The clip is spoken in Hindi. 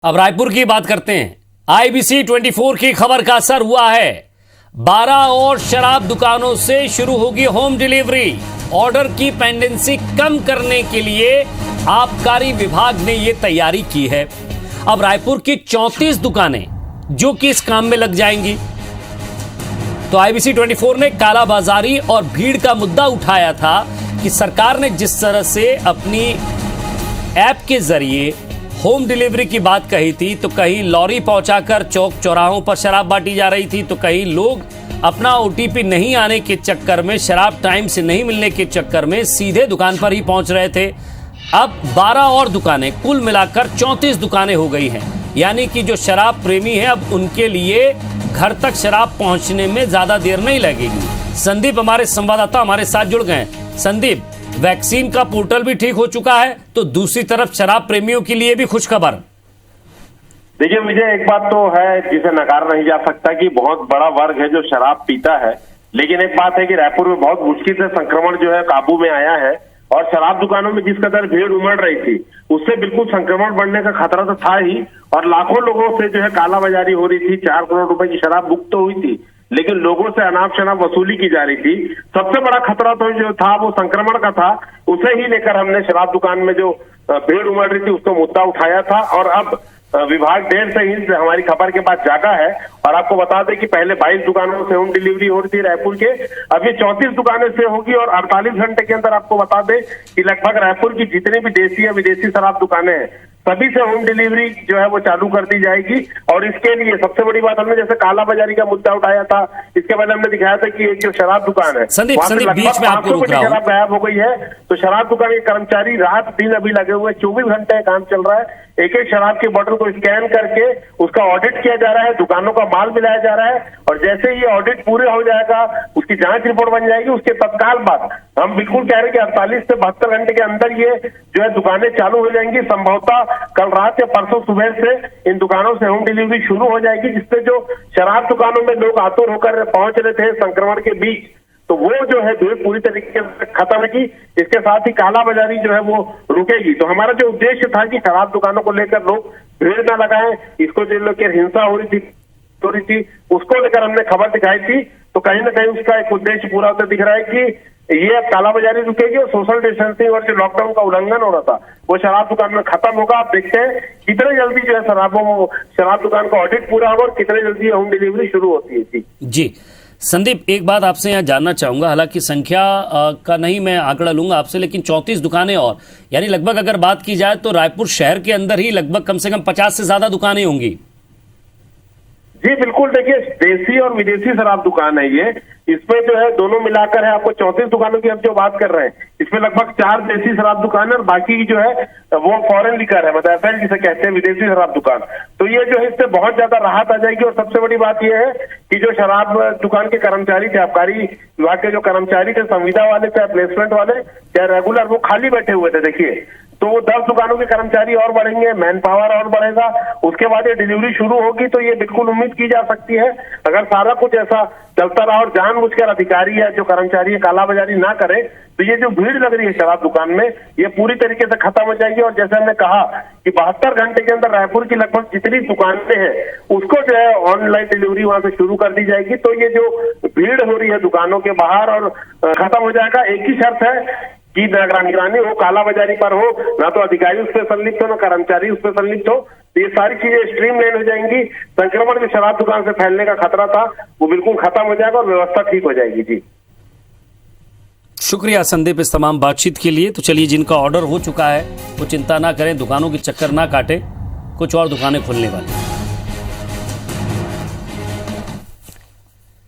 अब रायपुर की बात करते हैं। आईबीसी 24 की खबर का असर हुआ है। 12 और शराब दुकानों से शुरू होगी होम डिलीवरी। ऑर्डर की पेंडेंसी कम करने के लिए आबकारी विभाग ने यह तैयारी की है। अब रायपुर की 34 दुकानें जो कि इस काम में लग जाएंगी। तो आईबीसी 24 ने कालाबाजारी और भीड़ का मुद्दा उठाया था कि सरकार ने जिस तरह से अपनी ऐप के जरिए होम डिलीवरी की बात कही थी, तो कहीं लॉरी पहुंचाकर चौक चौराहों पर शराब बांटी जा रही थी, तो कहीं लोग अपना ओटीपी नहीं आने के चक्कर में, शराब टाइम से नहीं मिलने के चक्कर में सीधे दुकान पर ही पहुंच रहे थे। अब 12 और दुकानें, कुल मिलाकर 34 दुकानें हो गई हैं। यानी कि जो शराब प्रेमी है, अब उनके लिए घर तक शराब पहुंचने में ज्यादा देर नहीं लगेगी। संदीप हमारे संवाददाता हमारे साथ जुड़ गए। संदीप, वैक्सीन का पोर्टल भी ठीक हो चुका है, तो दूसरी तरफ शराब प्रेमियों के लिए भी खुशखबर। देखिए विजय, एक बात तो है जिसे नकार नहीं जा सकता कि बहुत बड़ा वर्ग है जो शराब पीता है, लेकिन एक बात है कि रायपुर में बहुत मुश्किल से संक्रमण जो है काबू में आया है। और शराब दुकानों में जिस कदर भीड़ उमड़ रही थी, उससे बिल्कुल संक्रमण बढ़ने का खतरा तो था ही। और लाखों लोगों से जो है कालाबाजारी हो रही थी। 4 करोड़ रुपए की शराब बुक तो हुई थी, लेकिन लोगों से अनाप शनाप वसूली की जा रही थी। सबसे बड़ा खतरा तो जो था वो संक्रमण का था। उसे ही लेकर हमने शराब दुकान में जो भीड़ उमड़ रही थी उसको मुद्दा उठाया था। और अब विभाग देर से ही हमारी खबर के बाद जागा है। और आपको बता दें कि पहले 22 दुकानों से होम डिलीवरी हो रही थी रायपुर के, अब ये 34 दुकानें से होगी। और 48 घंटे के अंदर आपको बता दें कि लगभग रायपुर की जितनी भी देसी या विदेशी शराब दुकानें हैं, सभी से होम डिलीवरी जो है वो चालू कर दी जाएगी। और इसके लिए सबसे बड़ी बात, हमने जैसे कालाबाजारी का मुद्दा उठाया था, इसके पहले हमने दिखाया था कि एक जो शराब दुकान है संदीप बीच में आपको रोक रहा हूं। शराब गायब हो गई है। तो शराब दुकान के कर्मचारी रात दिन अभी लगे हुए, 24 घंटे काम चल रहा है। एक एक शराब की बोतल को स्कैन करके उसका ऑडिट किया जा रहा है, दुकानों का माल मिलाया जा रहा है। और जैसे ही ऑडिट पूरे हो जाएगा, उसकी जांच रिपोर्ट बन जाएगी, उसके तत्काल बाद हम बिल्कुल कह रहे हैं कि 48 से 72 घंटे के अंदर ये जो है दुकानें चालू हो जाएंगी। संभवतः कल रात या परसों सुबह से इन दुकानों से होम डिलीवरी शुरू हो जाएगी, जिससे जो शराब दुकानों में लोग आतुर होकर पहुंच रहे थे संक्रमण के बीच, तो वो जो है भीड़ पूरी तरीके से खत्म होगी। इसके साथ ही कालाबाजारी जो है वो रुकेगी। तो हमारा जो उद्देश्य था कि शराब दुकानों को लेकर लोग भीड़ न लगाएं, इसको जो लोग हिंसा हो रही थी उसको लेकर हमने खबर दिखाई थी। तो कहीं ना कहीं उसका एक उद्देश्य पूरा होता दिख रहा है कि ये कालाबाजारी रुकेगी और सोशल डिस्टेंसिंग और जो लॉकडाउन का उल्लंघन हो रहा था वो शराब दुकान में खत्म होगा। आप देखते हैं कितने जल्दी जो है शराब दुकान का ऑडिट पूरा होगा और कितने जल्दी होम डिलीवरी शुरू होती है। जी संदीप, एक बात आपसे यहाँ जानना चाहूंगा, हालांकि संख्या का नहीं मैं आंकड़ा लूंगा आपसे, लेकिन 34 दुकानें और यानी लगभग अगर बात की जाए तो रायपुर शहर के अंदर ही लगभग कम से कम 50 से ज्यादा दुकानें होंगी। जी बिल्कुल, देखिए देसी और विदेशी शराब दुकान है ये। इसमें जो है दोनों मिलाकर है आपको 34 दुकानों की हम जो बात कर रहे हैं, इसमें लगभग 4 देसी शराब दुकान है और बाकी की जो है वो फॉरेन लिकर है, मतलब एफएल जिसे कहते हैं, विदेशी शराब दुकान। तो ये जो है इससे बहुत ज्यादा राहत आ जाएगी। और सबसे बड़ी बात यह है कि जो शराब दुकान के कर्मचारी थे, आबकारी विभाग के जो कर्मचारी थे, संविदा वाले चाहे प्लेसमेंट वाले चाहे रेगुलर, वो खाली बैठे हुए थे। देखिए तो वो 10 दुकानों के कर्मचारी और बढ़ेंगे, मैन पावर और बढ़ेगा। उसके बाद ये डिलीवरी शुरू होगी। तो ये बिल्कुल उम्मीद की जा सकती है, अगर सारा कुछ ऐसा चलता रहा और जानबूझकर अधिकारी या जो कर्मचारी है कालाबाजारी ना करे, तो ये जो भीड़ लग रही है शराब दुकान में, ये पूरी तरीके से खत्म हो जाएगी। और जैसे हमने कहा कि 72 घंटे के अंदर रायपुर की लगभग जितनी दुकानें हैं उसको जो है ऑनलाइन डिलीवरी वहां से शुरू कर दी जाएगी। तो ये जो भीड़ हो रही है दुकानों के बाहर और खत्म हो जाएगा। एक ही शर्त है कि निगरानी हो, कालाबाजारी पर हो, ना तो अधिकारी उससे संलिप्त हो ना कर्मचारी उससे संलिप्त हो। तो ये सारी चीजें स्ट्रीमलाइन हो जाएंगी। संक्रमण जो शराब दुकान से फैलने का खतरा था वो बिल्कुल खत्म हो जाएगा और व्यवस्था ठीक हो जाएगी। जी शुक्रिया संदीप इस तमाम बातचीत के लिए। तो चलिए, जिनका ऑर्डर हो चुका है वो चिंता ना करें, दुकानों के चक्कर ना काटें, कुछ और दुकानें खुलने वाली।